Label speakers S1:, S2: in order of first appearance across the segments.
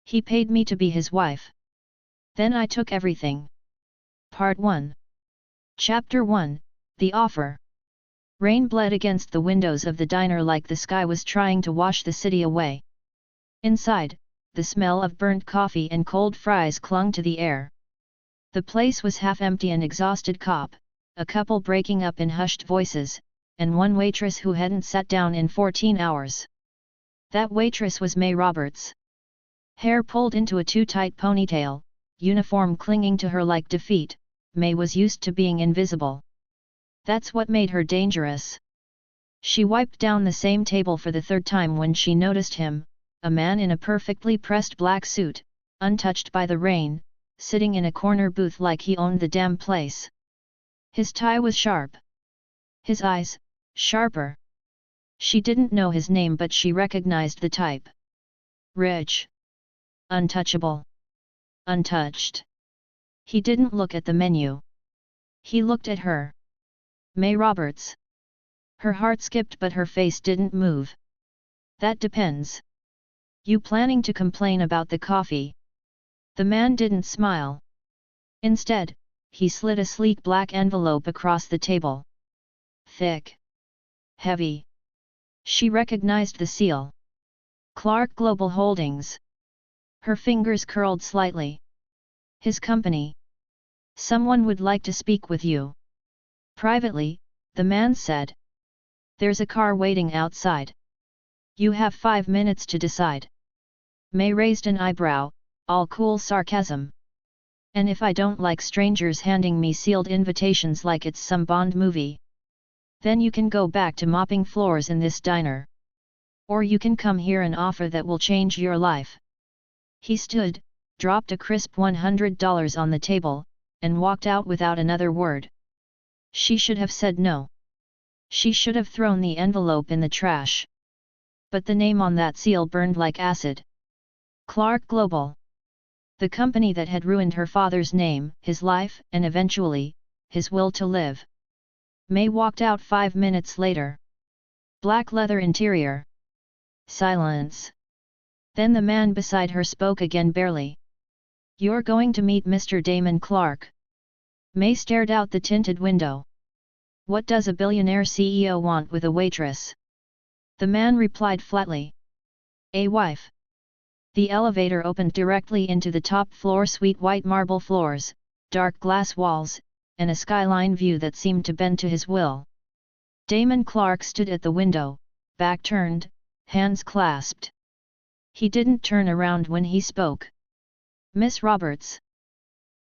S1: He paid me to be his wife. Then I took everything. Part 1. Chapter 1, The Offer. Rain bled against the windows of the diner like the sky was trying to wash the city away. Inside, the smell of burnt coffee and cold fries clung to the air. The place was half empty. An exhausted cop, a couple breaking up in hushed voices, and one waitress who hadn't sat down in 14 hours. That waitress was May Roberts. Hair pulled into a too-tight ponytail, uniform clinging to her like defeat, May was used to being invisible. That's what made her dangerous. She wiped down the same table for the third time when she noticed him, a man in a perfectly pressed black suit, untouched by the rain, sitting in a corner booth like he owned the damn place. His tie was sharp. His eyes, sharper. She didn't know his name but she recognized the type. Rich. Untouchable. Untouched. He didn't look at the menu. He looked at her. May Roberts. Her heart skipped but her face didn't move. That depends. You planning to complain about the coffee? The man didn't smile. Instead, he slid a sleek black envelope across the table. Thick. Heavy. She recognized the seal. Clarke Global Holdings. Her fingers curled slightly. His company. Someone would like to speak with you. Privately, the man said. There's a car waiting outside. You have 5 minutes to decide. May raised an eyebrow, all cool sarcasm. And if I don't like strangers handing me sealed invitations like it's some Bond movie? Then you can go back to mopping floors in this diner. Or you can come here and offer that will change your life. He stood, dropped a crisp $100 on the table, and walked out without another word. She should have said no. She should have thrown the envelope in the trash. But the name on that seal burned like acid. Clarke Global. The company that had ruined her father's name, his life, and eventually, his will to live. May walked out 5 minutes later. Black leather interior. Silence. Then the man beside her spoke again barely. You're going to meet Mr. Damon Clarke. May stared out the tinted window. What does a billionaire CEO want with a waitress? The man replied flatly. A wife. The elevator opened directly into the top floor suite. White marble floors, dark glass walls, and a skyline view that seemed to bend to his will. Damon Clarke stood at the window, back turned, hands clasped. He didn't turn around when he spoke. Miss Roberts.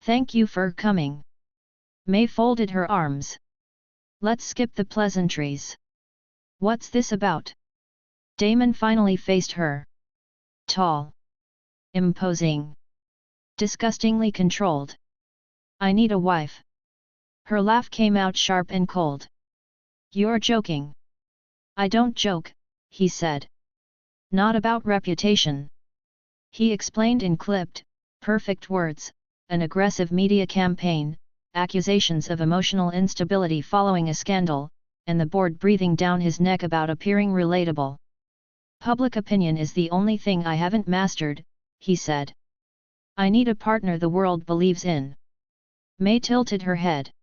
S1: Thank you for coming. May folded her arms. Let's skip the pleasantries. What's this about? Damon finally faced her. Tall. Imposing. Disgustingly controlled. I need a wife. Her laugh came out sharp and cold. You're joking. I don't joke, he said. Not about reputation. He explained in clipped, perfect words, an aggressive media campaign, accusations of emotional instability following a scandal, and the board breathing down his neck about appearing relatable. Public opinion is the only thing I haven't mastered, he said. I need a partner the world believes in. May tilted her head.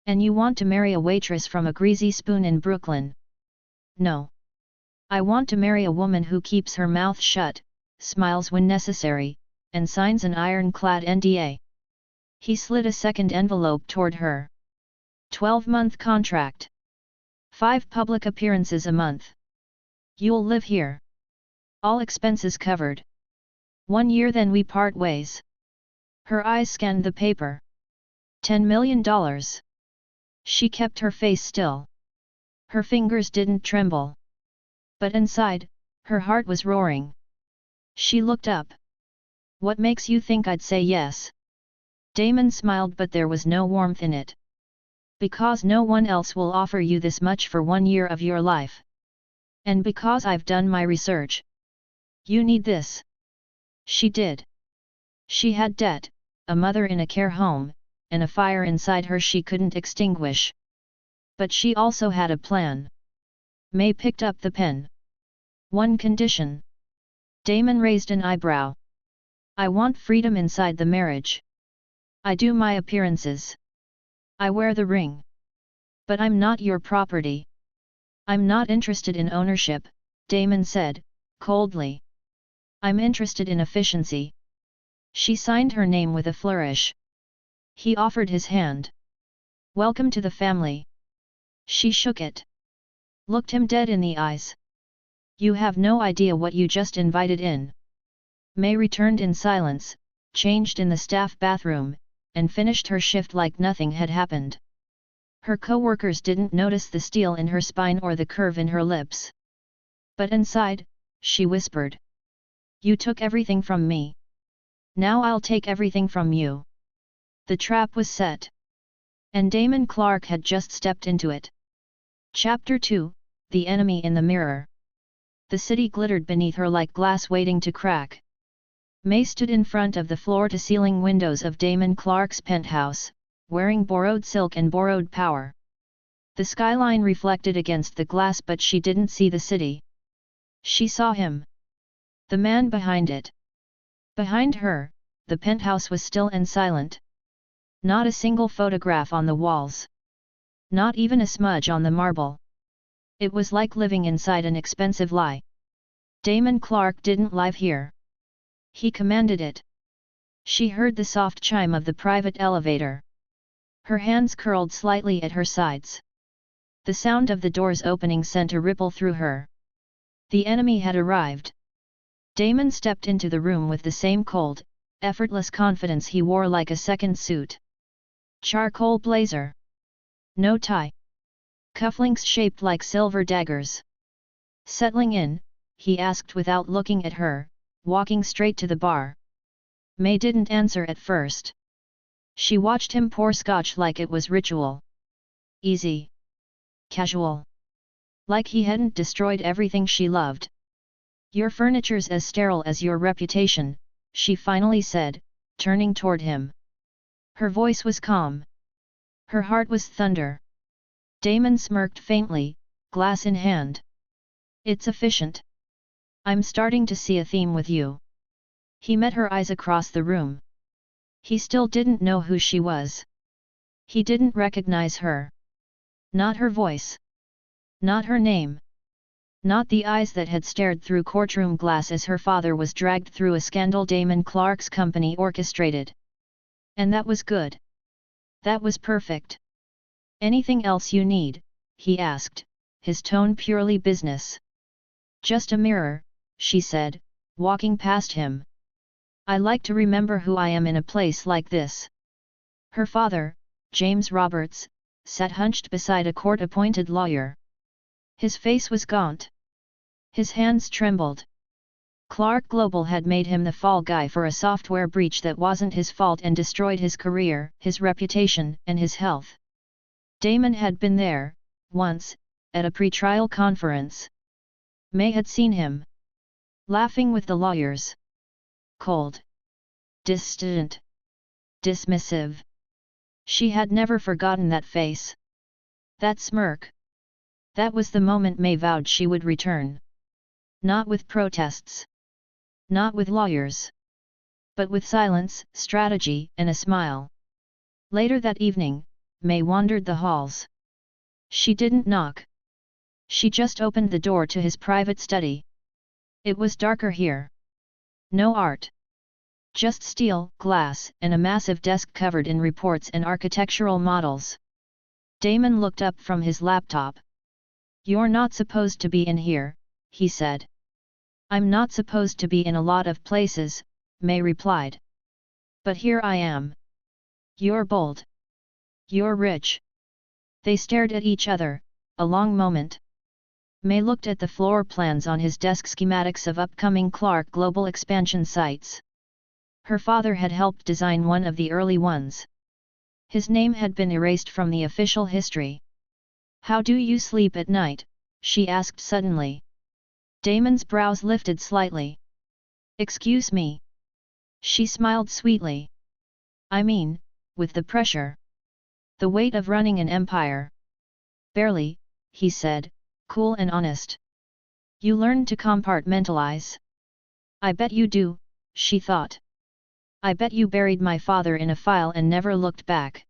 S1: And you want to marry a waitress from a greasy spoon in Brooklyn? No. I want to marry a woman who keeps her mouth shut, smiles when necessary, and signs an ironclad NDA. He slid a second envelope toward her. 12-month contract. 5 public appearances a month. You'll live here. All expenses covered. 1 year then we part ways. Her eyes scanned the paper. $10 million. She kept her face still. Her fingers didn't tremble. But inside, her heart was roaring. She looked up. What makes you think I'd say yes? Damon smiled but there was no warmth in it. Because no one else will offer you this much for 1 year of your life. And because I've done my research. You need this. She did. She had debt, a mother in a care home, and a fire inside her she couldn't extinguish. But she also had a plan. May picked up the pen. One condition. Damon raised an eyebrow. I want freedom inside the marriage. I do my appearances. I wear the ring. But I'm not your property. I'm not interested in ownership, Damon said, coldly. I'm interested in efficiency. She signed her name with a flourish. He offered his hand. Welcome to the family. She shook it. Looked him dead in the eyes. You have no idea what you just invited in. May returned in silence, changed in the staff bathroom, and finished her shift like nothing had happened. Her co-workers didn't notice the steel in her spine or the curve in her lips. But inside, she whispered. You took everything from me. Now I'll take everything from you. The trap was set. And Damon Clarke had just stepped into it. Chapter 2, The Enemy in the Mirror. The city glittered beneath her like glass waiting to crack. May stood in front of the floor-to-ceiling windows of Damon Clarke's penthouse, wearing borrowed silk and borrowed power. The skyline reflected against the glass, but she didn't see the city. She saw him. The man behind it. Behind her, the penthouse was still and silent. Not a single photograph on the walls. Not even a smudge on the marble. It was like living inside an expensive lie. Damon Clarke didn't live here. He commanded it. She heard the soft chime of the private elevator. Her hands curled slightly at her sides. The sound of the doors opening sent a ripple through her. The enemy had arrived. Damon stepped into the room with the same cold, effortless confidence he wore like a second suit. Charcoal blazer. No tie. Cufflinks shaped like silver daggers. Settling in, he asked without looking at her, walking straight to the bar. May didn't answer at first. She watched him pour scotch like it was ritual. Easy. Casual. Like he hadn't destroyed everything she loved. Your furniture's as sterile as your reputation, she finally said, turning toward him. Her voice was calm. Her heart was thunder. Damon smirked faintly, glass in hand. It's efficient. I'm starting to see a theme with you. He met her eyes across the room. He still didn't know who she was. He didn't recognize her. Not her voice. Not her name. Not the eyes that had stared through courtroom glass as her father was dragged through a scandal Damon Clarke's company orchestrated. And that was good. That was perfect. Anything else you need? He asked, his tone purely business. Just a mirror, she said, walking past him. I like to remember who I am in a place like this. Her father, James Roberts, sat hunched beside a court-appointed lawyer. His face was gaunt. His hands trembled. Clarke Global had made him the fall guy for a software breach that wasn't his fault and destroyed his career, his reputation, and his health. Damon had been there, once, at a pre-trial conference. May had seen him. Laughing with the lawyers. Cold. Distant. Dismissive. She had never forgotten that face. That smirk. That was the moment May vowed she would return. Not with protests. Not with lawyers. But with silence, strategy, and a smile. Later that evening, May wandered the halls. She didn't knock. She just opened the door to his private study. It was darker here. No art. Just steel, glass, and a massive desk covered in reports and architectural models. Damon looked up from his laptop. You're not supposed to be in here, he said. I'm not supposed to be in a lot of places, May replied. But here I am. You're bold. You're rich. They stared at each other, a long moment. May looked at the floor plans on his desk, schematics of upcoming Clarke Global expansion sites. Her father had helped design one of the early ones. His name had been erased from the official history. How do you sleep at night? She asked suddenly. Damon's brows lifted slightly. Excuse me. She smiled sweetly. I mean, with the pressure. The weight of running an empire. Barely, he said, cool and honest. You learn to compartmentalize. I bet you do, she thought. I bet you buried my father in a file and never looked back.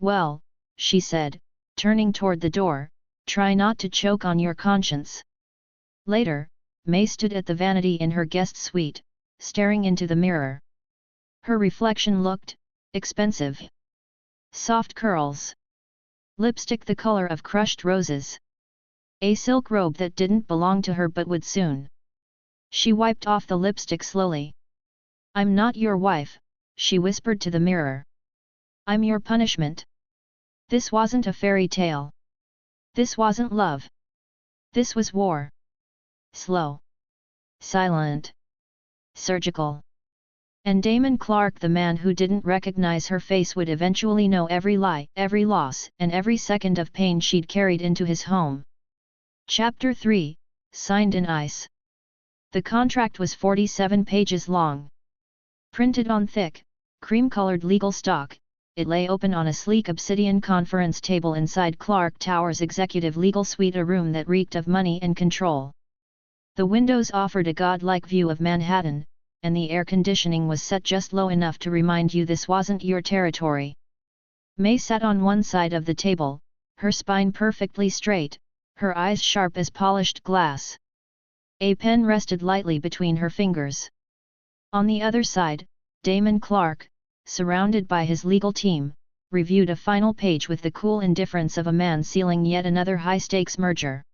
S1: Well, she said, turning toward the door, try not to choke on your conscience. Later, May stood at the vanity in her guest suite, staring into the mirror. Her reflection looked expensive. Soft curls. Lipstick the color of crushed roses. A silk robe that didn't belong to her but would soon. She wiped off the lipstick slowly. I'm not your wife, she whispered to the mirror. I'm your punishment. This wasn't a fairy tale. This wasn't love. This was war. Slow. Silent. Surgical. And Damon Clarke, the man who didn't recognize her face, would eventually know every lie, every loss, and every second of pain she'd carried into his home. Chapter 3, Signed in Ice. The contract was 47 pages long. Printed on thick, cream-colored legal stock, it lay open on a sleek obsidian conference table inside Clark Tower's executive legal suite, a room that reeked of money and control. The windows offered a godlike view of Manhattan, and the air conditioning was set just low enough to remind you this wasn't your territory. May sat on one side of the table, her spine perfectly straight, her eyes sharp as polished glass. A pen rested lightly between her fingers. On the other side, Damon Clarke, surrounded by his legal team, reviewed a final page with the cool indifference of a man sealing yet another high-stakes merger.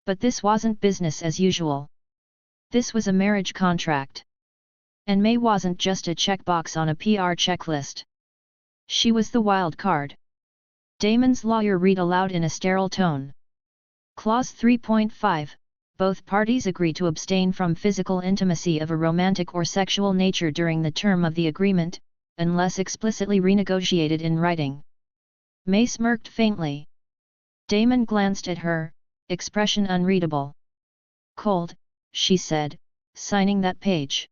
S1: But this wasn't business as usual. This was a marriage contract. And May wasn't just a checkbox on a PR checklist. She was the wild card. Damon's lawyer read aloud in a sterile tone. Clause 3.5. Both parties agree to abstain from physical intimacy of a romantic or sexual nature during the term of the agreement, unless explicitly renegotiated in writing. May smirked faintly. Damon glanced at her, expression unreadable. Cold, she said, signing that page.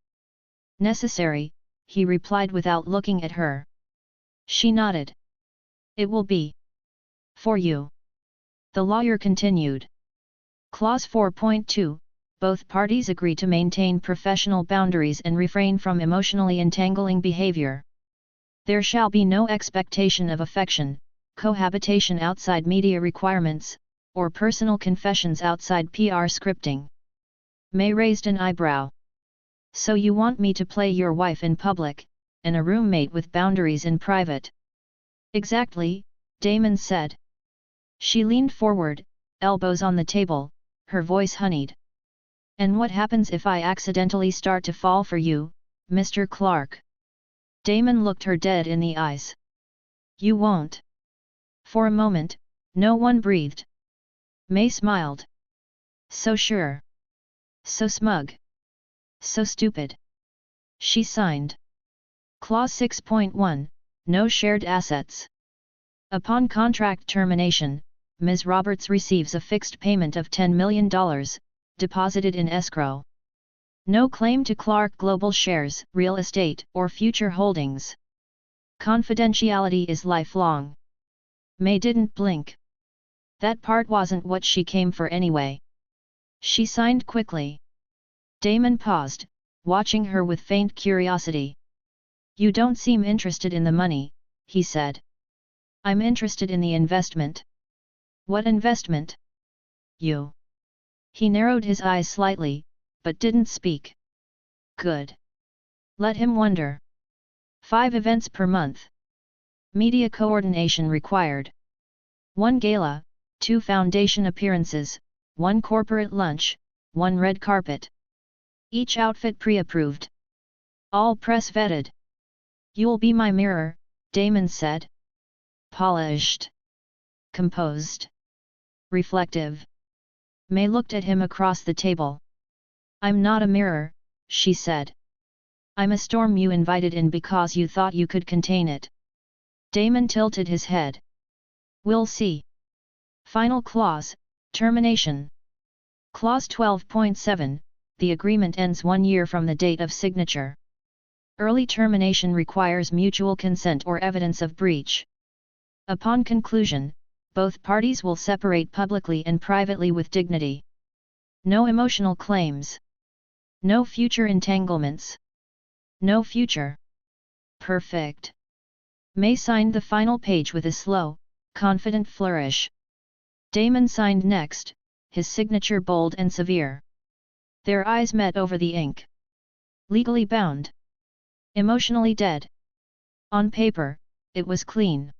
S1: Necessary, he replied without looking at her. She nodded. It will be. For you. The lawyer continued. Clause 4.2. Both parties agree to maintain professional boundaries and refrain from emotionally entangling behavior. There shall be no expectation of affection, cohabitation outside media requirements, or personal confessions outside PR scripting. May raised an eyebrow. So you want me to play your wife in public, and a roommate with boundaries in private? Exactly, Damon said. She leaned forward, elbows on the table, her voice honeyed. And what happens if I accidentally start to fall for you, Mr. Clarke? Damon looked her dead in the eyes. You won't. For a moment, no one breathed. May smiled. So sure. So smug. So stupid. She signed. Clause 6.1. No shared assets. Upon contract termination, Ms. Roberts receives a fixed payment of $10 million, deposited in escrow. No claim to Clarke Global shares, real estate, or future holdings. Confidentiality is lifelong. May didn't blink. That part wasn't what she came for anyway. She signed quickly. Damon paused, watching her with faint curiosity. You don't seem interested in the money, he said. I'm interested in the investment. What investment? You. He narrowed his eyes slightly, but didn't speak. Good. Let him wonder. 5 events per month. Media coordination required. 1 gala, 2 foundation appearances, 1 corporate lunch, 1 red carpet. Each outfit pre-approved. All press vetted. You'll be my mirror, Damon said. Polished. Composed. Reflective. May looked at him across the table. I'm not a mirror, she said. I'm a storm you invited in because you thought you could contain it. Damon tilted his head. We'll see. Final clause, termination. Clause 12.7, the agreement ends 1 year from the date of signature. Early termination requires mutual consent or evidence of breach. Upon conclusion, both parties will separate publicly and privately with dignity. No emotional claims. No future entanglements. No future. Perfect. May signed the final page with a slow, confident flourish. Damon signed next, his signature bold and severe. Their eyes met over the ink. Legally bound. Emotionally dead. On paper, it was clean.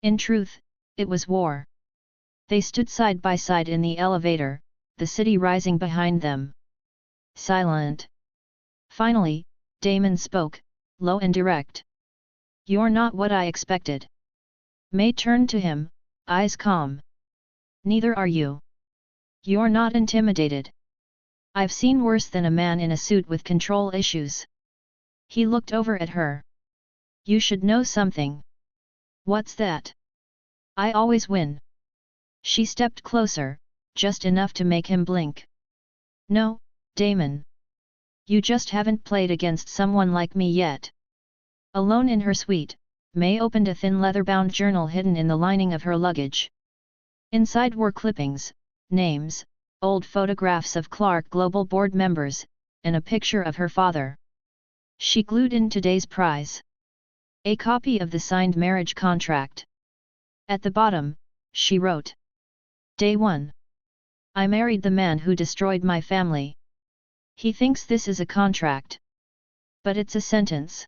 S1: In truth, it was war. They stood side by side in the elevator, the city rising behind them. Silent. Finally, Damon spoke, low and direct. "You're not what I expected." May turned to him, eyes calm. "Neither are you. You're not intimidated. I've seen worse than a man in a suit with control issues." He looked over at her. "You should know something." "What's that?" "I always win." She stepped closer, just enough to make him blink. "No, Damon. You just haven't played against someone like me yet." Alone in her suite, May opened a thin leather-bound journal hidden in the lining of her luggage. Inside were clippings, names, old photographs of Clarke Global board members, and a picture of her father. She glued in today's prize. A copy of the signed marriage contract. At the bottom, she wrote. Day 1. I married the man who destroyed my family. He thinks this is a contract. But it's a sentence.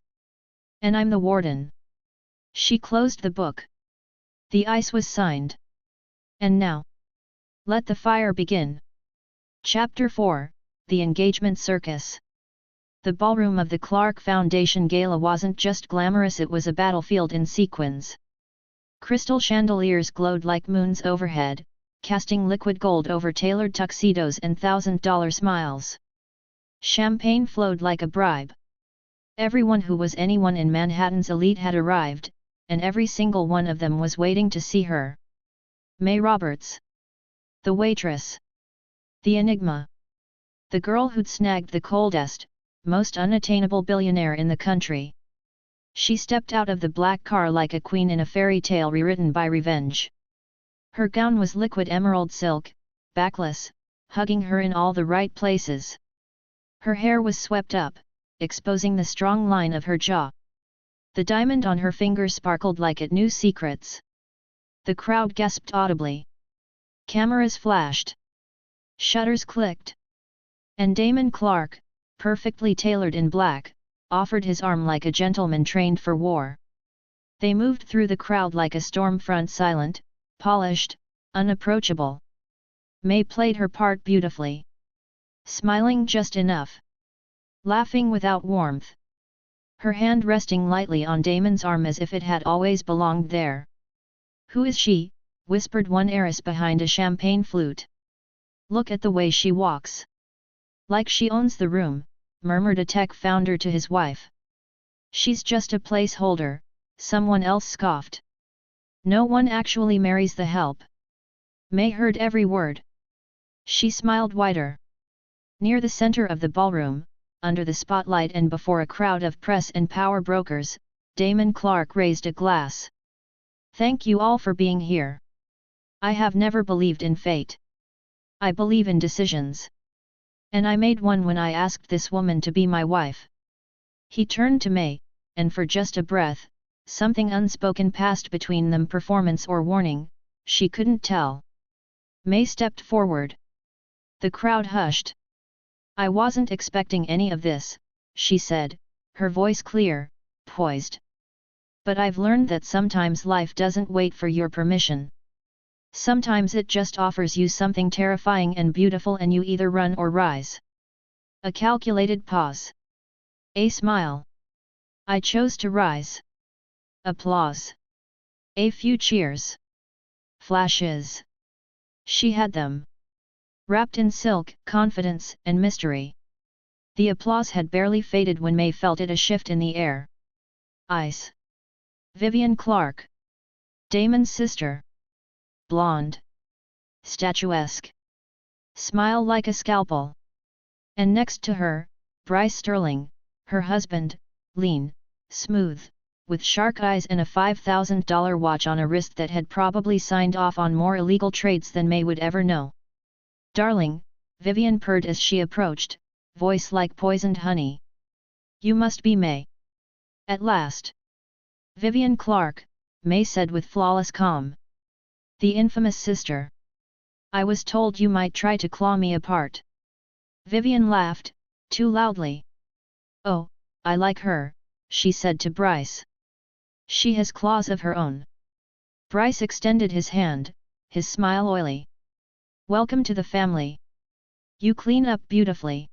S1: And I'm the warden. She closed the book. The ice was signed. And now? Let the fire begin. Chapter 4, The Engagement Circus. The ballroom of the Clarke Foundation Gala wasn't just glamorous, it was a battlefield in sequins. Crystal chandeliers glowed like moons overhead, casting liquid gold over tailored tuxedos and $1,000 smiles. Champagne flowed like a bribe. Everyone who was anyone in Manhattan's elite had arrived, and every single one of them was waiting to see her. May Roberts. The waitress. The enigma. The girl who'd snagged the coldest, most unattainable billionaire in the country. She stepped out of the black car like a queen in a fairy tale rewritten by revenge. Her gown was liquid emerald silk, backless, hugging her in all the right places. Her hair was swept up, exposing the strong line of her jaw. The diamond on her finger sparkled like it knew secrets. The crowd gasped audibly. Cameras flashed. Shutters clicked. And Damon Clarke, perfectly tailored in black, offered his arm like a gentleman trained for war. They moved through the crowd like a storm front, silent, polished, unapproachable. May played her part beautifully. Smiling just enough. Laughing without warmth. Her hand resting lightly on Damon's arm as if it had always belonged there. "Who is she?" whispered one heiress behind a champagne flute. "Look at the way she walks. Like she owns the room," murmured a tech founder to his wife. "She's just a placeholder," someone else scoffed. "No one actually marries the help." May heard every word. She smiled wider. Near the center of the ballroom, under the spotlight and before a crowd of press and power brokers, Damon Clarke raised a glass. "Thank you all for being here. I have never believed in fate. I believe in decisions. And I made one when I asked this woman to be my wife." He turned to May, and for just a breath, something unspoken passed between them, performance or warning, she couldn't tell. May stepped forward. The crowd hushed. "I wasn't expecting any of this," she said, her voice clear, poised. "But I've learned that sometimes life doesn't wait for your permission. Sometimes it just offers you something terrifying and beautiful and you either run or rise." A calculated pause. A smile. "I chose to rise." Applause. A few cheers. Flashes. She had them. Wrapped in silk, confidence, and mystery. The applause had barely faded when May felt it, a shift in the air. Ice. Vivian Clarke. Damon's sister. Blonde. Statuesque. Smile like a scalpel. And next to her, Bryce Sterling, her husband, lean, smooth, with shark eyes and a $5,000 watch on a wrist that had probably signed off on more illegal trades than May would ever know. "Darling," Vivian purred as she approached, voice like poisoned honey. "You must be May." At last. Vivian Clarke, May said with flawless calm. The infamous sister. I was told you might try to claw me apart. Vivian laughed, too loudly. Oh, I like her, she said to Bryce. She has claws of her own. Bryce extended his hand, his smile oily. Welcome to the family. You clean up beautifully.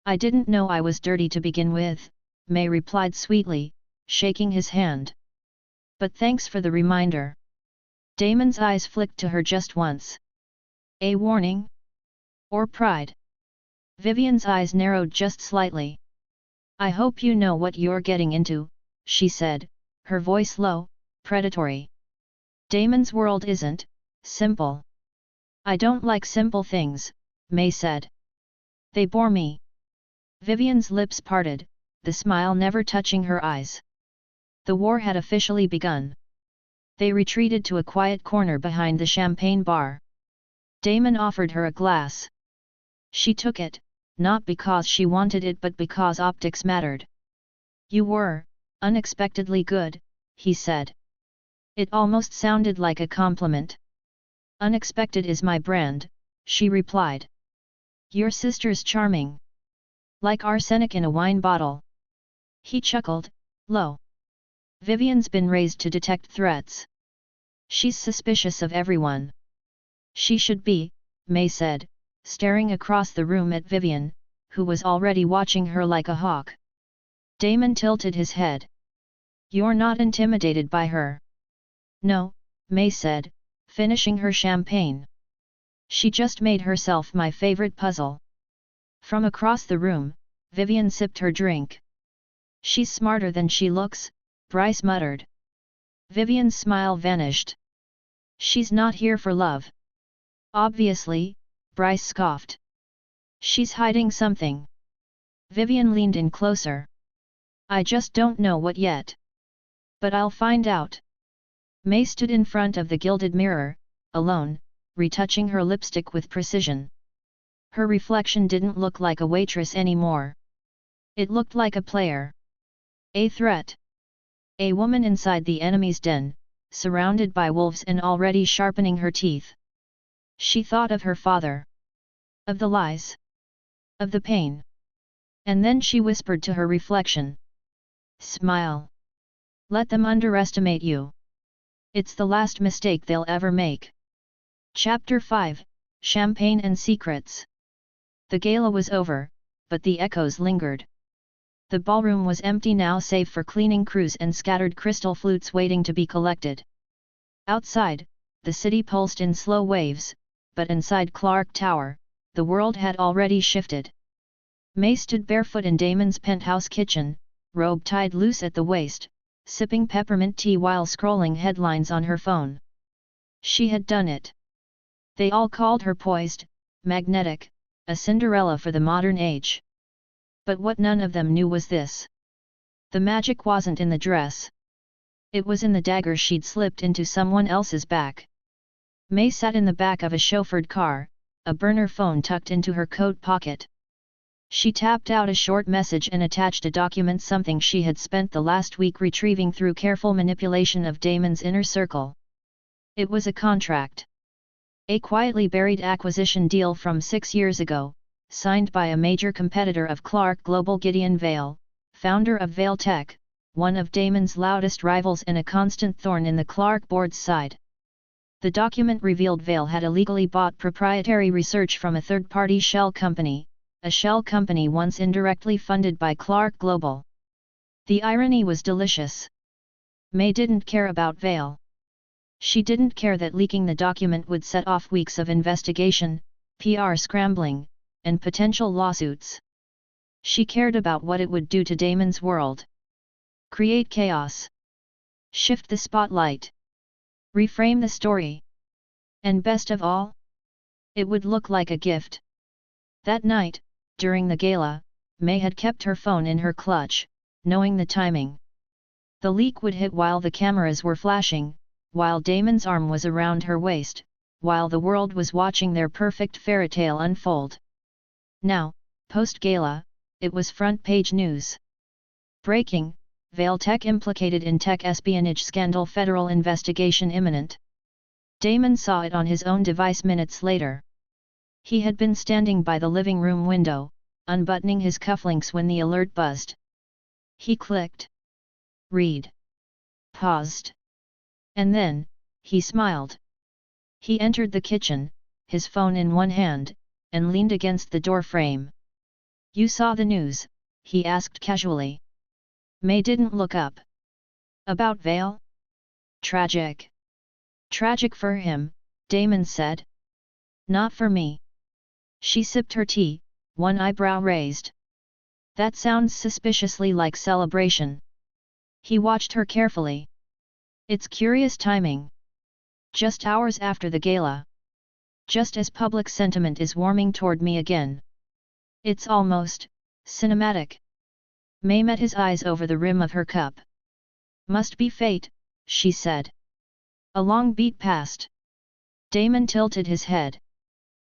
S1: I didn't know I was dirty to begin with, May replied sweetly, shaking his hand. But thanks for the reminder. Damon's eyes flicked to her just once. A warning? Or pride? Vivian's eyes narrowed just slightly. I hope you know what you're getting into, she said, her voice low, predatory. Damon's world isn't simple. I don't like simple things, May said. They bore me. Vivian's lips parted, the smile never touching her eyes. The war had officially begun. They retreated to a quiet corner behind the champagne bar. Damon offered her a glass. She took it, not because she wanted it but because optics mattered. You were unexpectedly good, he said. It almost sounded like a compliment. Unexpected is my brand, she replied. Your sister's charming. Like arsenic in a wine bottle. He chuckled, low. Vivian's been raised to detect threats. She's suspicious of everyone. She should be, May said, staring across the room at Vivian, who was already watching her like a hawk. Damon tilted his head. You're not intimidated by her. No, May said, finishing her champagne. She just made herself my favorite puzzle. From across the room, Vivian sipped her drink. She's smarter than she looks, Bryce muttered. Vivian's smile vanished. She's not here for love. Obviously, Bryce scoffed. She's hiding something. Vivian leaned in closer. I just don't know what yet. But I'll find out. May stood in front of the gilded mirror, alone, retouching her lipstick with precision. Her reflection didn't look like a waitress anymore. It looked like a player. A threat. A woman inside the enemy's den, surrounded by wolves and already sharpening her teeth. She thought of her father. Of the lies. Of the pain. And then she whispered to her reflection. Smile. Let them underestimate you. It's the last mistake they'll ever make. Chapter 5, Champagne and Secrets. The gala was over, but the echoes lingered. The ballroom was empty now save for cleaning crews and scattered crystal flutes waiting to be collected. Outside, the city pulsed in slow waves, but inside Clarke Tower, the world had already shifted. May stood barefoot in Damon's penthouse kitchen, robe tied loose at the waist, sipping peppermint tea while scrolling headlines on her phone. She had done it. They all called her poised, magnetic, a Cinderella for the modern age. But what none of them knew was this. The magic wasn't in the dress. It was in the dagger she'd slipped into someone else's back. May sat in the back of a chauffeured car, a burner phone tucked into her coat pocket. She tapped out a short message and attached a document, something she had spent the last week retrieving through careful manipulation of Damon's inner circle. It was a contract. A quietly buried acquisition deal from 6 years ago, signed by a major competitor of Clarke Global, Gideon Vale, founder of Vale Tech, one of Damon's loudest rivals and a constant thorn in the Clarke board's side. The document revealed Vale had illegally bought proprietary research from a third-party shell company, a shell company once indirectly funded by Clarke Global. The irony was delicious. May didn't care about Vale. She didn't care that leaking the document would set off weeks of investigation, PR scrambling, and potential lawsuits. She cared about what it would do to Damon's world. Create chaos. Shift the spotlight. Reframe the story. And best of all, it would look like a gift. That night, during the gala, May had kept her phone in her clutch, knowing the timing. The leak would hit while the cameras were flashing, while Damon's arm was around her waist, while the world was watching their perfect fairy tale unfold. Now, post-gala, it was front-page news. Breaking, Vale Tech implicated in tech espionage scandal, federal investigation imminent. Damon saw it on his own device minutes later. He had been standing by the living room window, unbuttoning his cufflinks when the alert buzzed. He clicked. Read. Paused. And then, he smiled. He entered the kitchen, his phone in one hand, and leaned against the door frame. You saw the news? He asked casually. May didn't look up. About Vale? Tragic. Tragic for him, Damon said. Not for me. She sipped her tea, one eyebrow raised. That sounds suspiciously like celebration. He watched her carefully. It's curious timing. Just hours after the gala. Just as public sentiment is warming toward me again. It's almost cinematic. May met his eyes over the rim of her cup. Must be fate, she said. A long beat passed. Damon tilted his head.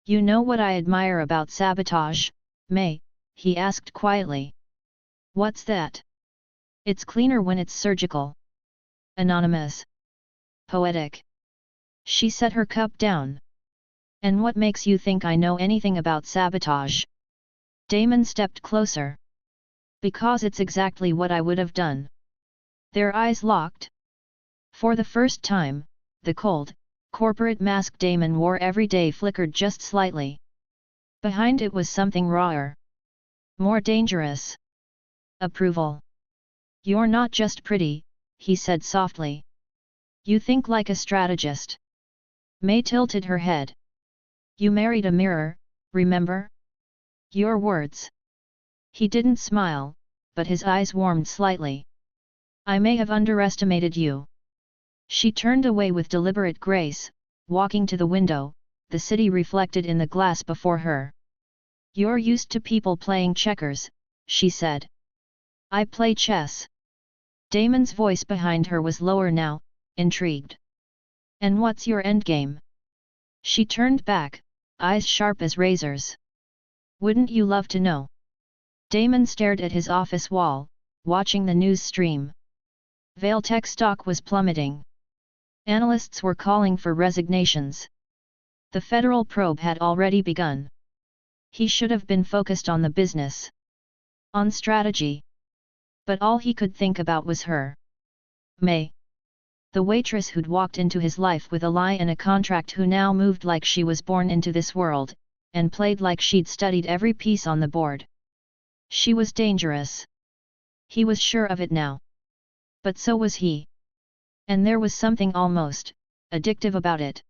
S1: You know what I admire about sabotage, May? He asked quietly. What's that? It's cleaner when it's surgical. Anonymous. Poetic. She set her cup down. And what makes you think I know anything about sabotage? Damon stepped closer. Because it's exactly what I would have done. Their eyes locked. For the first time, the cold, corporate mask Damon wore every day flickered just slightly. Behind it was something rawer. More dangerous. Approval. You're not just pretty, he said softly. You think like a strategist. May tilted her head. You married a mirror, remember? Your words. He didn't smile, but his eyes warmed slightly. I may have underestimated you. She turned away with deliberate grace, walking to the window, the city reflected in the glass before her. You're used to people playing checkers, she said. I play chess. Damon's voice behind her was lower now, intrigued. And what's your endgame? She turned back, eyes sharp as razors. Wouldn't you love to know? Damon stared at his office wall, watching the news stream. Vale Tech stock was plummeting. Analysts were calling for resignations. The federal probe had already begun. He should have been focused on the business. On strategy. But all he could think about was her. May. The waitress who'd walked into his life with a lie and a contract, who now moved like she was born into this world, and played like she'd studied every piece on the board. She was dangerous. He was sure of it now. But so was he. And there was something almost addictive about it.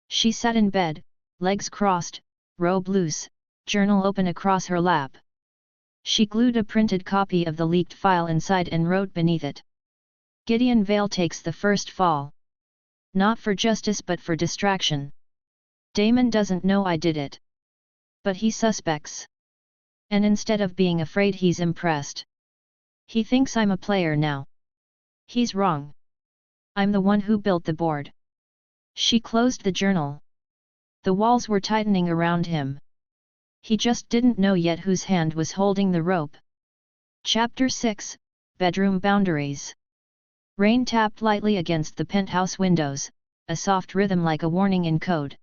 S1: She sat in bed, legs crossed, robe loose, journal open across her lap. She glued a printed copy of the leaked file inside and wrote beneath it. Gideon Vale takes the first fall. Not for justice but for distraction. Damon doesn't know I did it. But he suspects. And instead of being afraid, he's impressed. He thinks I'm a player now. He's wrong. I'm the one who built the board. She closed the journal. The walls were tightening around him. He just didn't know yet whose hand was holding the rope. Chapter 6, Bedroom Boundaries. Rain tapped lightly against the penthouse windows, a soft rhythm like a warning in code.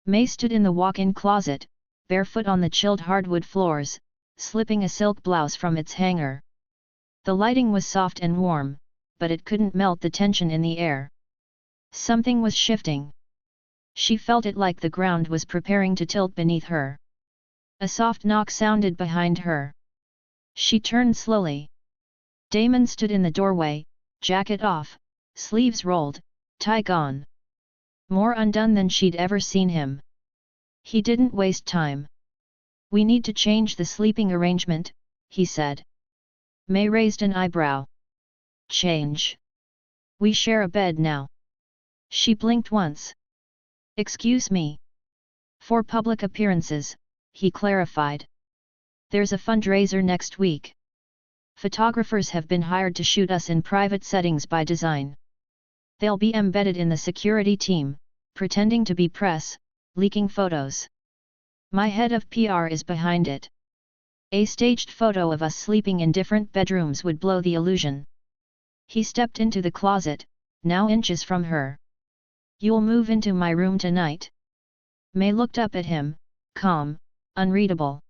S1: May stood in the walk-in closet, barefoot on the chilled hardwood floors, slipping a silk blouse from its hanger. The lighting was soft and warm, but it couldn't melt the tension in the air. Something was shifting. She felt it, like the ground was preparing to tilt beneath her. A soft knock sounded behind her. She turned slowly. Damon stood in the doorway, jacket off, sleeves rolled, tie gone. More undone than she'd ever seen him. He didn't waste time. We need to change the sleeping arrangement, he said. May raised an eyebrow. Change? We share a bed now. She blinked once. Excuse me. For public appearances, he clarified. There's a fundraiser next week. Photographers have been hired to shoot us in private settings by design. They'll be embedded in the security team, pretending to be press, leaking photos. My head of PR is behind it. A staged photo of us sleeping in different bedrooms would blow the illusion. He stepped into the closet, now inches from her. You'll move into my room tonight? May looked up at him, calm, unreadable.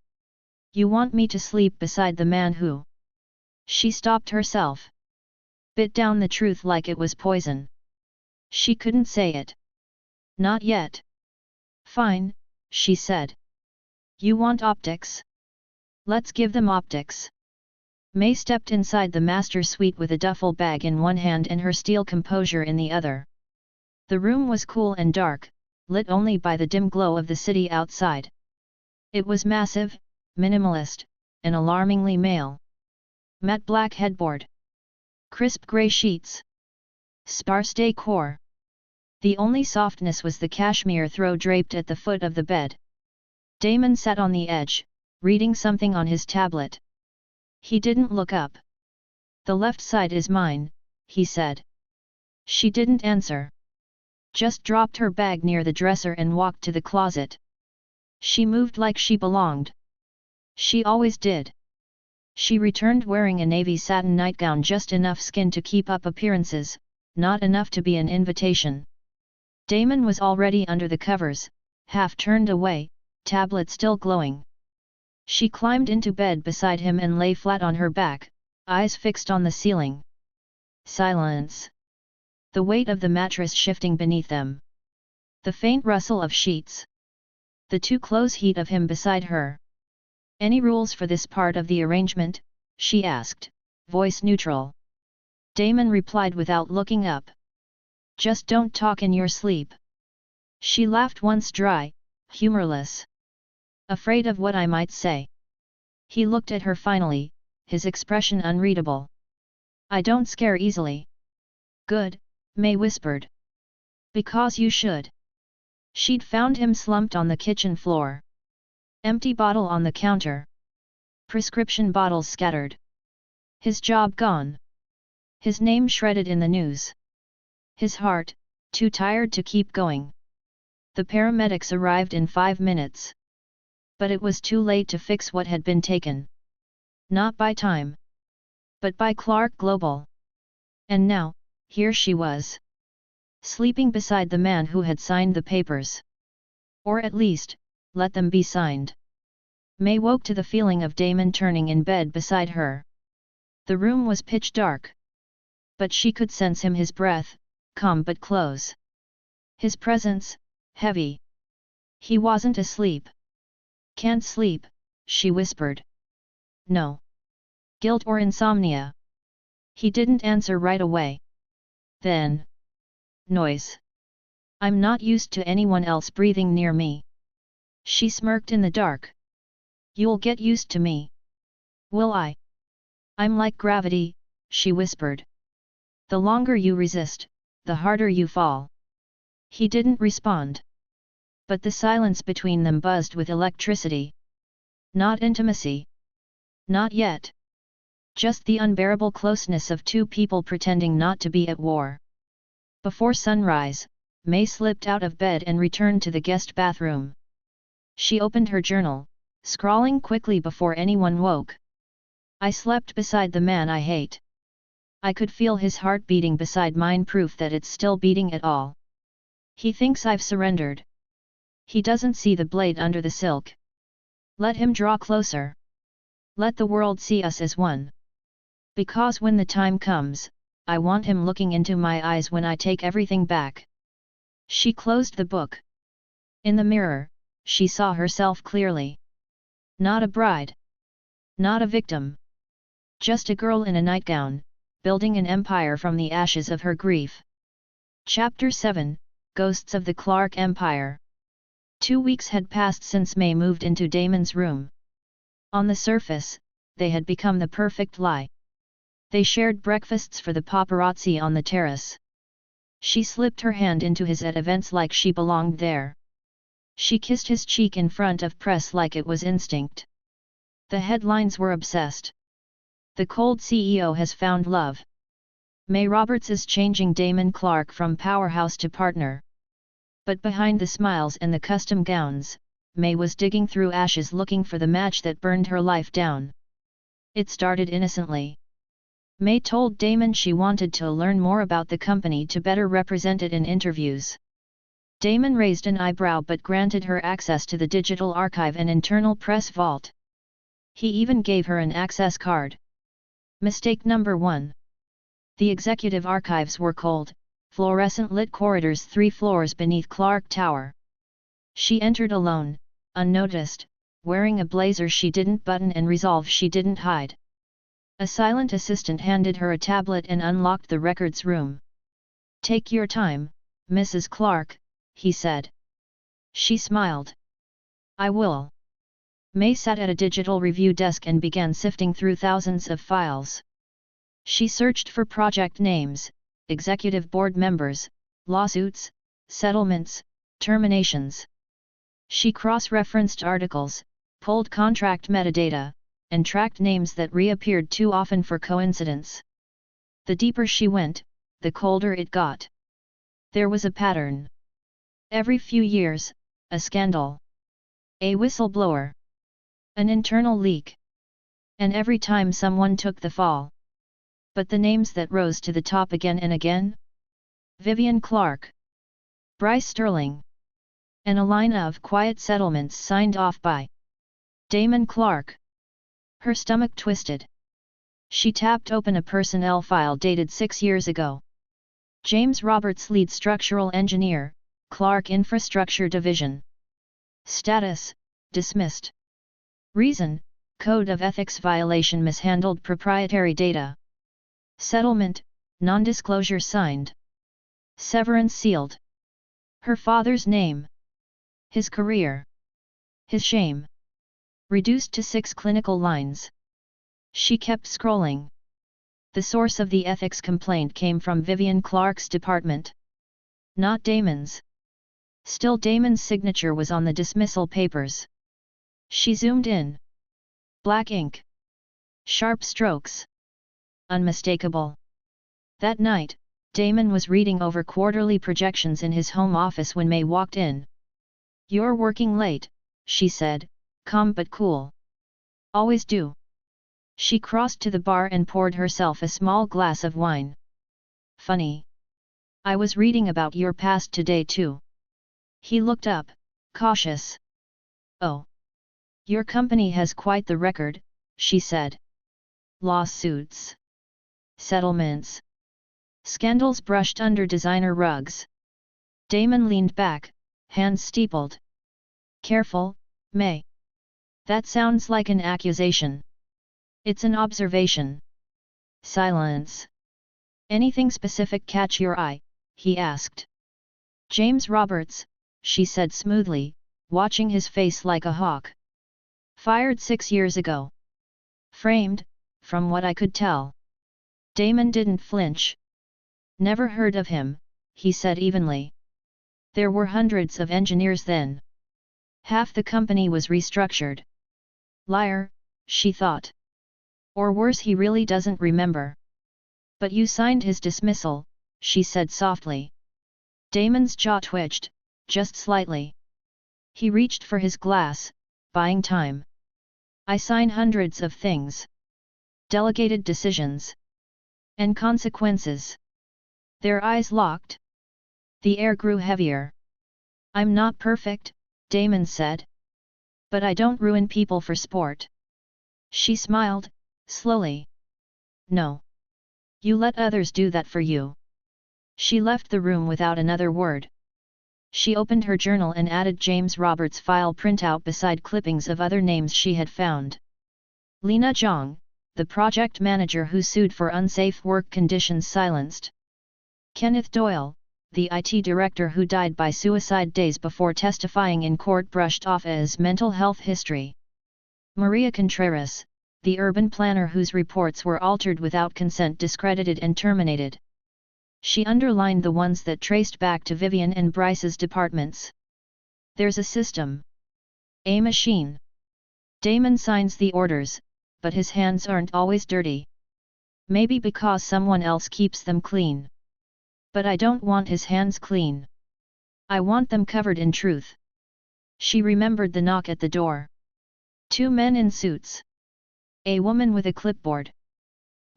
S1: You want me to sleep beside the man who? She stopped herself. Bit down the truth like it was poison. She couldn't say it. Not yet. Fine, she said. You want optics? Let's give them optics. May stepped inside the master suite with a duffel bag in one hand and her steel composure in the other. The room was cool and dark, lit only by the dim glow of the city outside. It was massive, minimalist, and alarmingly male. Matte black headboard. Crisp grey sheets. Sparse decor. The only softness was the cashmere throw draped at the foot of the bed. Damon sat on the edge, reading something on his tablet. He didn't look up. The left side is mine, he said. She didn't answer. Just dropped her bag near the dresser and walked to the closet. She moved like she belonged. She always did. She returned wearing a navy satin nightgown, just enough skin to keep up appearances, not enough to be an invitation. Damon was already under the covers, half turned away, tablet still glowing. She climbed into bed beside him and lay flat on her back, eyes fixed on the ceiling. Silence. The weight of the mattress shifting beneath them. The faint rustle of sheets. The too close heat of him beside her. Any rules for this part of the arrangement? She asked, voice neutral. Damon replied without looking up. Just don't talk in your sleep. She laughed once dry, humorless. Afraid of what I might say. He looked at her finally, his expression unreadable. I don't scare easily. Good, May whispered. Because you should. She'd found him slumped on the kitchen floor. Empty bottle on the counter. Prescription bottles scattered. His job gone. His name shredded in the news. His heart, too tired to keep going. The paramedics arrived in 5 minutes. But it was too late to fix what had been taken. Not by time. But by Clarke Global. And now, here she was. Sleeping beside the man who had signed the papers. Or at least, let them be signed. May woke to the feeling of Damon turning in bed beside her. The room was pitch dark. But she could sense him, his breath, calm but close. His presence, heavy. He wasn't asleep. Can't sleep, she whispered. No. Guilt or insomnia? He didn't answer right away. Then. Noise. I'm not used to anyone else breathing near me. She smirked in the dark. You'll get used to me. Will I? I'm like gravity, she whispered. The longer you resist, the harder you fall. He didn't respond. But the silence between them buzzed with electricity. Not intimacy. Not yet. Just the unbearable closeness of two people pretending not to be at war. Before sunrise, May slipped out of bed and returned to the guest bathroom. She opened her journal, scrawling quickly before anyone woke. I slept beside the man I hate. I could feel his heart beating beside mine, proof that it's still beating at all. He thinks I've surrendered. He doesn't see the blade under the silk. Let him draw closer. Let the world see us as one. Because when the time comes, I want him looking into my eyes when I take everything back. She closed the book. In the mirror, she saw herself clearly. Not a bride. Not a victim. Just a girl in a nightgown, building an empire from the ashes of her grief. Chapter 7, Ghosts of the Clarke Empire. 2 weeks had passed since May moved into Damon's room. On the surface, they had become the perfect lie. They shared breakfasts for the paparazzi on the terrace. She slipped her hand into his at events like she belonged there. She kissed his cheek in front of press like it was instinct. The headlines were obsessed. The cold CEO has found love. May Roberts is changing Damon Clarke from powerhouse to partner. But behind the smiles and the custom gowns, May was digging through ashes looking for the match that burned her life down. It started innocently. May told Damon she wanted to learn more about the company to better represent it in interviews. Damon raised an eyebrow but granted her access to the digital archive and internal press vault. He even gave her an access card. Mistake number 1. The executive archives were cold, fluorescent-lit corridors 3 floors beneath Clarke Tower. She entered alone, unnoticed, wearing a blazer she didn't button and resolve she didn't hide. A silent assistant handed her a tablet and unlocked the records room. "Take your time, Mrs. Clarke," he said. She smiled. "I will." May sat at a digital review desk and began sifting through thousands of files. She searched for project names, executive board members, lawsuits, settlements, terminations. She cross-referenced articles, pulled contract metadata, and tracked names that reappeared too often for coincidence. The deeper she went, the colder it got. There was a pattern. Every few years, a scandal. A whistleblower. An internal leak. And every time someone took the fall. But the names that rose to the top again and again? Vivian Clarke. Bryce Sterling. And a line of quiet settlements signed off by Damon Clarke. Her stomach twisted. She tapped open a personnel file dated 6 years ago. James Roberts, lead structural engineer, Clarke Infrastructure Division. Status: dismissed. Reason: Code of Ethics violation, mishandled proprietary data. Settlement: non-disclosure signed. Severance sealed. Her father's name. His career. His shame. Reduced to 6 clinical lines. She kept scrolling. The source of the ethics complaint came from Vivian Clarke's department. Not Damon's. Still, Damon's signature was on the dismissal papers. She zoomed in. Black ink. Sharp strokes. Unmistakable. That night, Damon was reading over quarterly projections in his home office when May walked in. "You're working late," she said, calm but cool. "Always do." She crossed to the bar and poured herself a small glass of wine. "Funny. I was reading about your past today too." He looked up, cautious. "Oh. Your company has quite the record," she said. "Lawsuits. Settlements. Scandals brushed under designer rugs." Damon leaned back, hands steepled. "Careful, May. That sounds like an accusation." "It's an observation." Silence. "Anything specific catch your eye?" he asked. "James Roberts," she said smoothly, watching his face like a hawk. "Fired 6 years ago. Framed, from what I could tell." Damon didn't flinch. "Never heard of him," he said evenly. "There were hundreds of engineers then. Half the company was restructured." Liar, she thought. Or worse, he really doesn't remember. "But you signed his dismissal," she said softly. Damon's jaw twitched, just slightly. He reached for his glass, buying time. "I sign hundreds of things. Delegated decisions. And consequences." Their eyes locked. The air grew heavier. "I'm not perfect," Damon said. "But I don't ruin people for sport." She smiled, slowly. "No. You let others do that for you." She left the room without another word. She opened her journal and added James Roberts' file printout beside clippings of other names she had found. Lena Zhang, the project manager who sued for unsafe work conditions, silenced. Kenneth Doyle, the IT director who died by suicide days before testifying in court, brushed off as mental health history. Maria Contreras, the urban planner whose reports were altered without consent, discredited and terminated. She underlined the ones that traced back to Vivian and Bryce's departments. "There's a system. A machine. Damon signs the orders, but his hands aren't always dirty. Maybe because someone else keeps them clean. But I don't want his hands clean. I want them covered in truth." She remembered the knock at the door. 2 men in suits. A woman with a clipboard.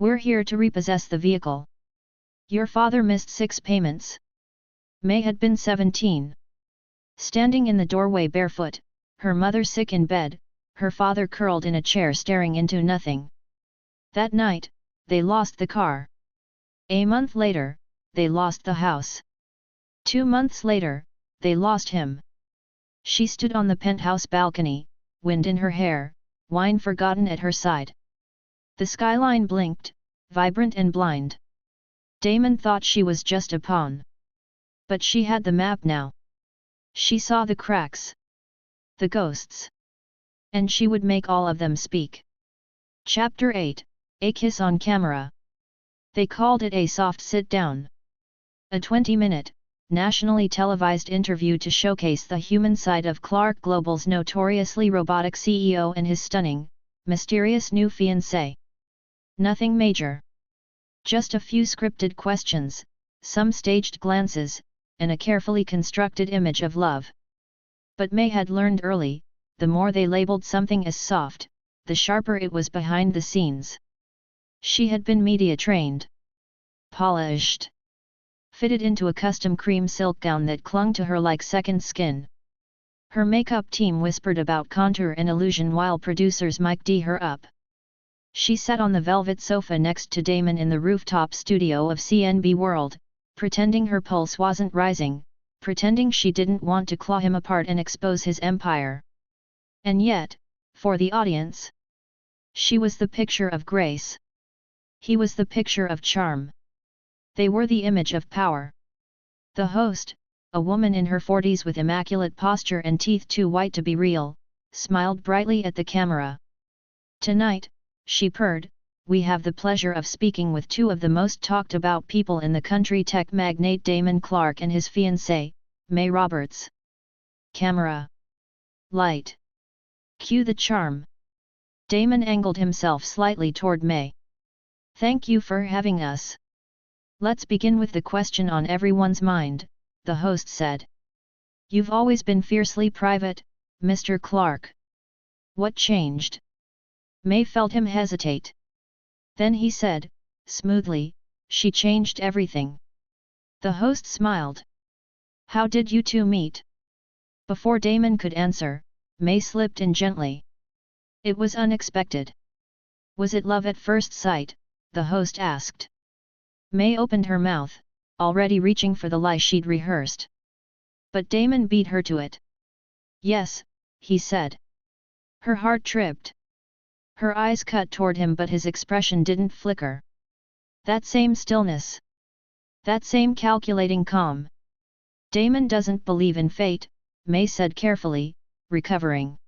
S1: We're here to repossess the vehicle. Your father missed 6 payments. May had been 17. Standing in the doorway barefoot, her mother sick in bed, her father curled in a chair staring into nothing. That night, they lost the car. A month later, they lost the house. 2 months later, they lost him. She stood on the penthouse balcony, wind in her hair, wine forgotten at her side. The skyline blinked, vibrant and blind. Damon thought she was just a pawn. But she had the map now. She saw the cracks. The ghosts. And she would make all of them speak. Chapter 8, A Kiss on Camera. They called it a soft sit-down. A 20-minute, nationally televised interview to showcase the human side of Clarke Global's notoriously robotic CEO and his stunning, mysterious new fiancée. Nothing major. Just a few scripted questions, some staged glances, and a carefully constructed image of love. But May had learned early, the more they labeled something as soft, the sharper it was behind the scenes. She had been media trained. Polished. Fitted into a custom cream silk gown that clung to her like second skin. Her makeup team whispered about contour and illusion while producers mic'd her up. She sat on the velvet sofa next to Damon in the rooftop studio of CNB World, pretending her pulse wasn't rising, pretending she didn't want to claw him apart and expose his empire. And yet, for the audience, she was the picture of grace. He was the picture of charm. They were the image of power. The host, a woman in her 40s with immaculate posture and teeth too white to be real, smiled brightly at the camera. Tonight, she purred, we have the pleasure of speaking with 2 of the most talked about people in the country, tech magnate Damon Clarke and his fiancée, May Roberts. Camera. Light. Cue the charm. Damon angled himself slightly toward May. Thank you for having us. Let's begin with the question on everyone's mind, the host said. You've always been fiercely private, Mr. Clarke. What changed? May felt him hesitate. Then he said, smoothly, she changed everything. The host smiled. How did you 2 meet? Before Damon could answer, May slipped in gently. It was unexpected. Was it love at first sight? The host asked. May opened her mouth, already reaching for the lie she'd rehearsed. But Damon beat her to it. Yes, he said. Her heart tripped. Her eyes cut toward him, but his expression didn't flicker. That same stillness. That same calculating calm. Damon doesn't believe in fate, May said carefully, recovering.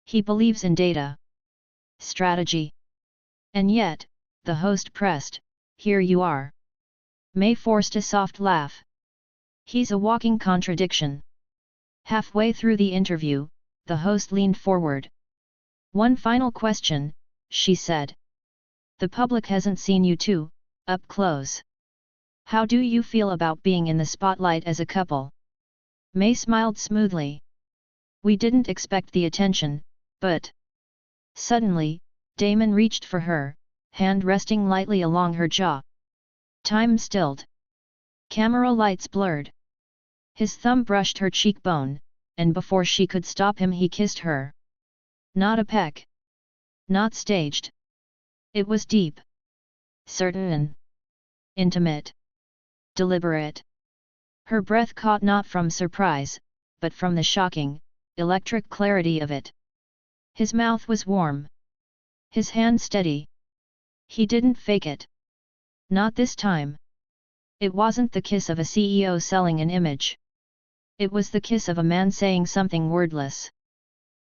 S1: He believes in data. Strategy. And yet, the host pressed, here you are. May forced a soft laugh. He's a walking contradiction. Halfway through the interview, the host leaned forward. One final question, she said. The public hasn't seen you 2, up close. How do you feel about being in the spotlight as a couple? May smiled smoothly. We didn't expect the attention, but... Suddenly, Damon reached for her, hand resting lightly along her jaw. Time stilled. Camera lights blurred. His thumb brushed her cheekbone, and before she could stop him he kissed her. Not a peck. Not staged. It was deep. Certain. Intimate. Deliberate. Her breath caught not from surprise, but from the shocking, electric clarity of it. His mouth was warm. His hand steady. He didn't fake it. Not this time. It wasn't the kiss of a CEO selling an image. It was the kiss of a man saying something wordless.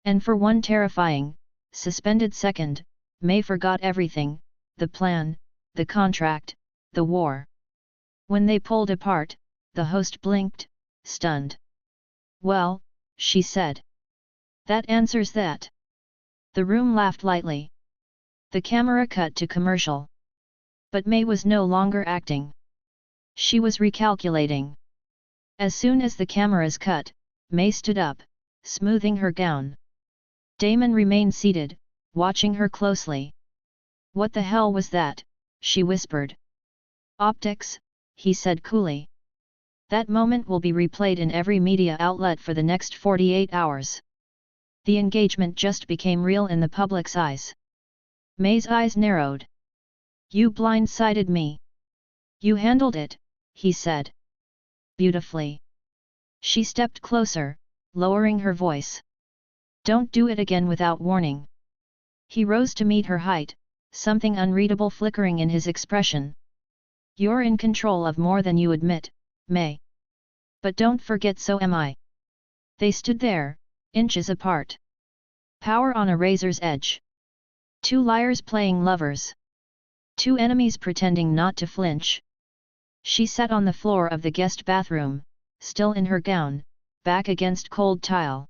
S1: And for one terrifying, suspended second, May forgot everything, the plan, the contract, the war. When they pulled apart, the host blinked, stunned. Well, she said. That answers that. The room laughed lightly. The camera cut to commercial. But May was no longer acting. She was recalculating. As soon as the cameras cut, May stood up, smoothing her gown. Damon remained seated, watching her closely. "What the hell was that?" she whispered. "Optics," he said coolly. "That moment will be replayed in every media outlet for the next 48 hours. The engagement just became real in the public's eyes." May's eyes narrowed. "You blindsided me. You handled it," he said. "Beautifully." She stepped closer, lowering her voice. "Don't do it again without warning." He rose to meet her height, something unreadable flickering in his expression. "You're in control of more than you admit, May. But don't forget so am I." They stood there, inches apart. Power on a razor's edge. Two liars playing lovers. Two enemies pretending not to flinch. She sat on the floor of the guest bathroom, still in her gown, back against cold tile.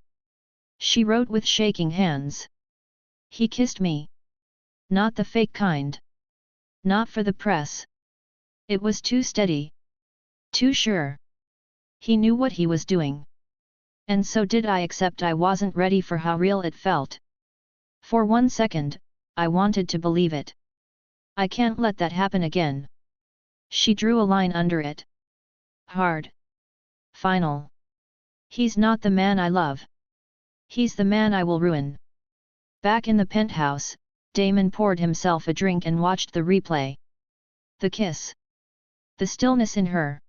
S1: She wrote with shaking hands. "He kissed me. Not the fake kind. Not for the press. It was too steady. Too sure. He knew what he was doing. And so did I, except I wasn't ready for how real it felt. For 1 second, I wanted to believe it. I can't let that happen again." She drew a line under it. Hard. Final. "He's not the man I love. He's the man I will ruin." Back in the penthouse, Damon poured himself a drink and watched the replay. The kiss. The stillness in her.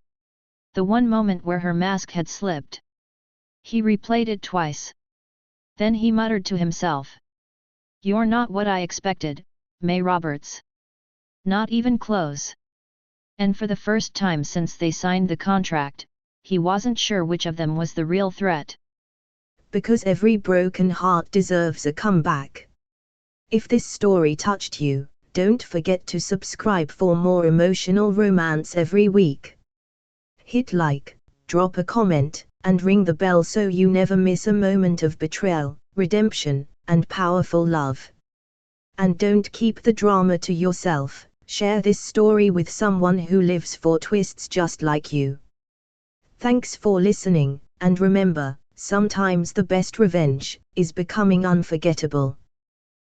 S1: The one moment where her mask had slipped. He replayed it twice. Then he muttered to himself. "You're not what I expected, May Roberts. Not even close." And for the first time since they signed the contract, he wasn't sure which of them was the real threat.
S2: Because every broken heart deserves a comeback. If this story touched you, don't forget to subscribe for more emotional romance every week. Hit like, drop a comment, and ring the bell so you never miss a moment of betrayal, redemption, and powerful love. And don't keep the drama to yourself, share this story with someone who lives for twists just like you. Thanks for listening, and remember, sometimes the best revenge is becoming unforgettable.